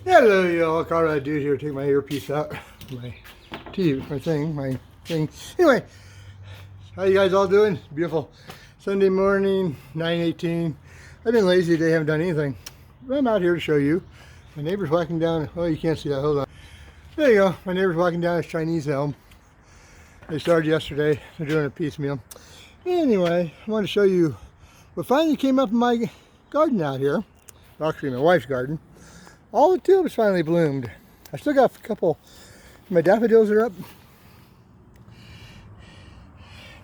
Hello, y'all. Caught what I do here. Take my earpiece out. My thing. Anyway, how you guys all doing? Beautiful Sunday morning, 9:18. I've been lazy today. Haven't done anything. But I'm out here to show you. My neighbor's walking down. Oh, you can't see that. Hold on. There you go. My neighbor's walking down his Chinese elm. They started yesterday. They're doing a piecemeal. Anyway, I want to show you what finally came up in my garden out here. Actually, my wife's garden. All the tulips finally bloomed. I still got a couple. My daffodils are up.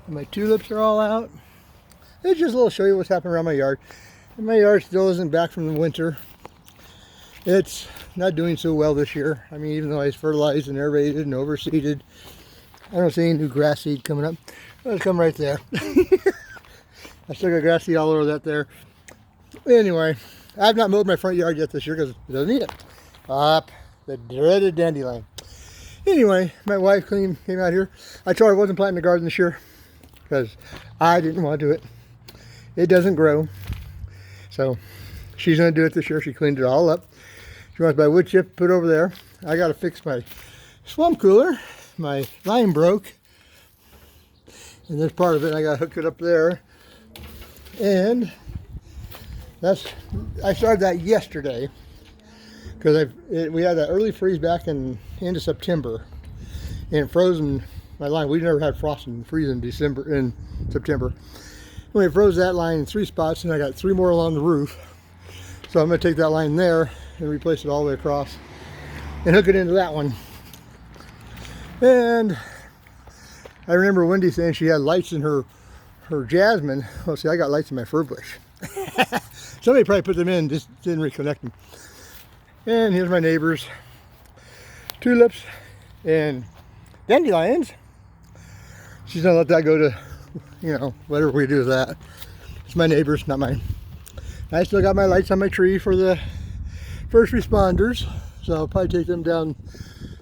And my tulips are all out. It's just a little show you what's happening around my yard. And my yard still isn't back from the winter. It's not doing so well this year. I mean, even though I fertilized and aerated and overseeded, I don't see any new grass seed coming up. Oh, it's come right there. I still got grass seed all over that there. Anyway, I've not mowed my front yard yet this year because it doesn't need it. Up the dreaded dandelion. Anyway, my wife came out here. I told her I wasn't planting the garden this year because I didn't want to do it. It doesn't grow. So she's going to do it this year. She cleaned it all up. She wants my wood chip put over there. I got to fix my swamp cooler. My line broke. And there's part of it. I got to hook it up there. And I started that yesterday because we had that early freeze back in into September, and it frozen my line. We never had frost and freeze in September. We froze that line in 3 spots, and I got 3 more along the roof. So I'm going to take that line there and replace it all the way across and hook it into that one. And I remember Wendy saying she had lights in her jasmine. Well, see, I got lights in my fir bush. Somebody probably put them in, just didn't reconnect them. And here's my neighbors. Tulips and dandelions. She's gonna let that go to, whatever we do with that. It's my neighbors, not mine. I still got my lights on my tree for the first responders, so I'll probably take them down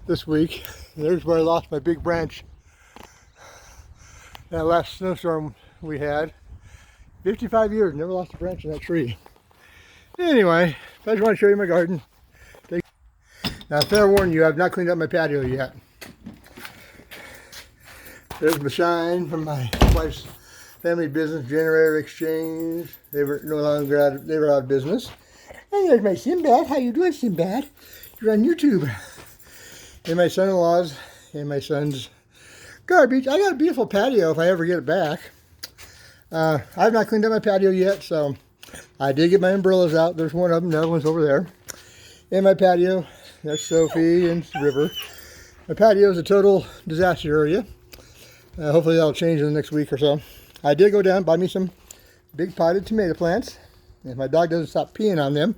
this week. There's where I lost my big branch. That last snowstorm we had. 55 years, never lost a branch in that tree. Anyway, I just want to show you my garden. Now, fair warning you, I've not cleaned up my patio yet. There's my sign from my wife's family business, Generator Exchange. They were no longer they were out of business. And there's my Sinbad. How you doing, Sinbad? You're on YouTube. And my son-in-law's and my son's garbage. I got a beautiful patio if I ever get it back. I've not cleaned up my patio yet, so I did get my umbrellas out. There's one of them, the other one's over there. In my patio, there's Sophie and River. My patio is a total disaster area. Hopefully that'll change in the next week or so. I did go down and buy me some big potted tomato plants. If my dog doesn't stop peeing on them,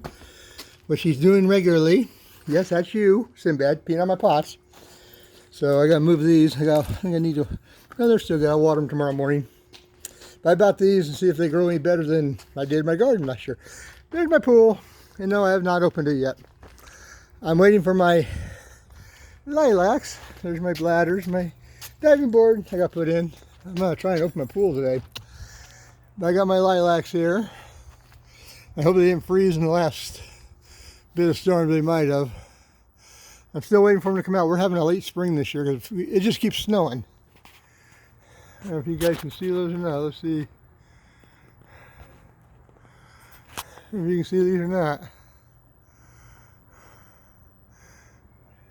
which he's doing regularly. Yes, that's you, Sinbad, peeing on my pots. So I gotta move these. I think I need to, no, they're still good. I'll water them tomorrow morning. But I bought these and see if they grow any better than I did my garden last year. There's my pool. And no, I have not opened it yet. I'm waiting for my lilacs. There's my bladders, my diving board I got put in. I'm going to try and open my pool today. But I got my lilacs here. I hope they didn't freeze in the last bit of storm. They might have. I'm still waiting for them to come out. We're having a late spring this year because it just keeps snowing. I don't know if you guys can see those or not. Let's see if you can see these or not.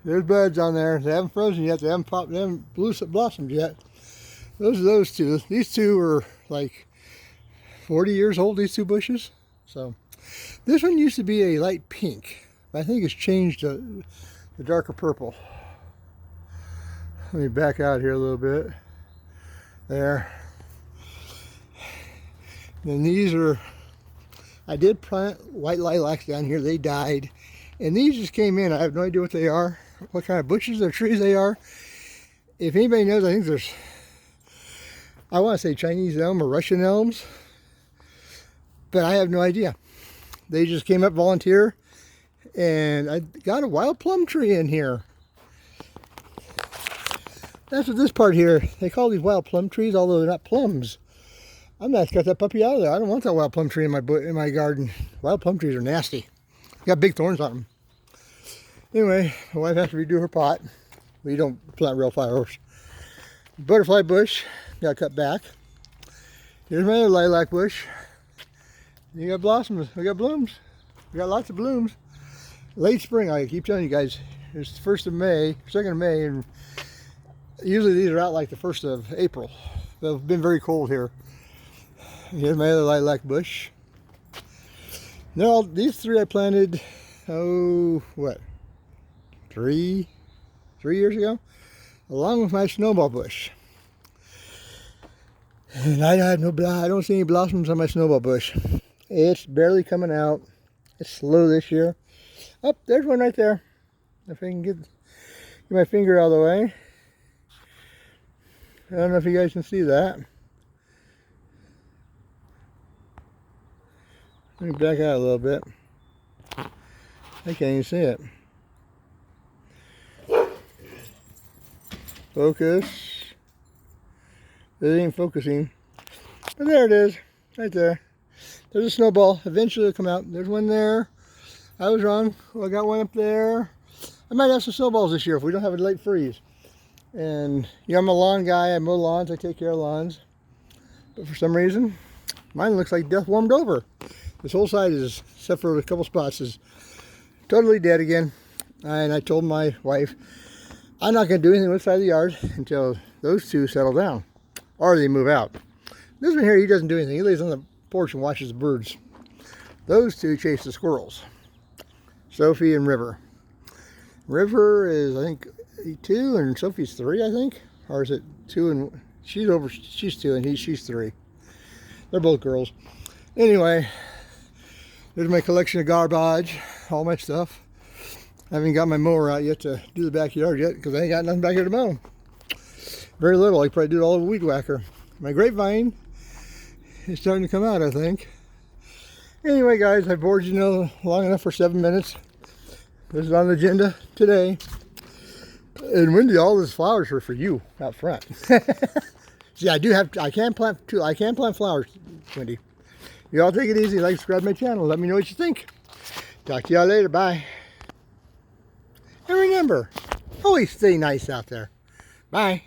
There's buds on there. They haven't frozen yet. They haven't popped. They haven't blossomed yet. Those are those two. These two are like 40 years old, these 2 bushes. So this one used to be a light pink. I think it's changed to the darker purple. Let me back out here a little bit. There. And these are, I did plant white lilacs down here. They died. And these just came in. I have no idea what they are, what kind of bushes or trees they are. If anybody knows, I think there's, I want to say Chinese elm or Russian elms. But I have no idea. They just came up volunteer. And I got a wild plum tree in here. That's what this part here, they call these wild plum trees, although they're not plums. I'm going to cut that puppy out of there. I don't want that wild plum tree in my garden. Wild plum trees are nasty. Got big thorns on them. Anyway, my wife has to redo her pot. We don't plant real flowers. Butterfly bush got cut back. Here's my other lilac bush. You got blossoms. We got blooms. We got lots of blooms. Late spring, I keep telling you guys, it's the 1st of May, 2nd of May, and usually these are out like the 1st of April. They've been very cold here. Here's my other lilac bush. Now, these 3 I planted, what, 3 years ago, along with my snowball bush. And I don't see any blossoms on my snowball bush. It's barely coming out. It's slow this year. Oh, there's one right there. If I can get my finger out of the way. I don't know if you guys can see that. Let me back out a little bit. I can't even see it. Focus. It ain't focusing. But there it is. Right there. There's a snowball. Eventually it'll come out. There's one there. I was wrong. Well, I got one up there. I might have some snowballs this year if we don't have a late freeze. And you know, I'm a lawn guy. I mow lawns. I take care of lawns. But for some reason, mine looks like death warmed over. This whole side is, except for a couple spots, is totally dead again. And I told my wife, I'm not going to do anything with the side of the yard until those 2 settle down. Or they move out. This one here, he doesn't do anything. He lays on the porch and watches the birds. Those 2 chase the squirrels. Sophie and River. River is, I think, 2 and Sophie's 3, I think. Or is it 2 and she's 2 and she's 3. They're both girls. Anyway, there's my collection of garbage, all my stuff. I haven't got my mower out yet to do the backyard yet because I ain't got nothing back here to mow. Very little. I could probably do it all with a weed whacker. My grapevine is starting to come out, I think. Anyway, guys, I bored you long enough for 7 minutes. This is on the agenda today. And Wendy, all these flowers are for you out front. See, I can plant flowers, Wendy. You all take it easy. Like, subscribe to my channel. Let me know what you think. Talk to y'all later. Bye. And remember, always stay nice out there. Bye.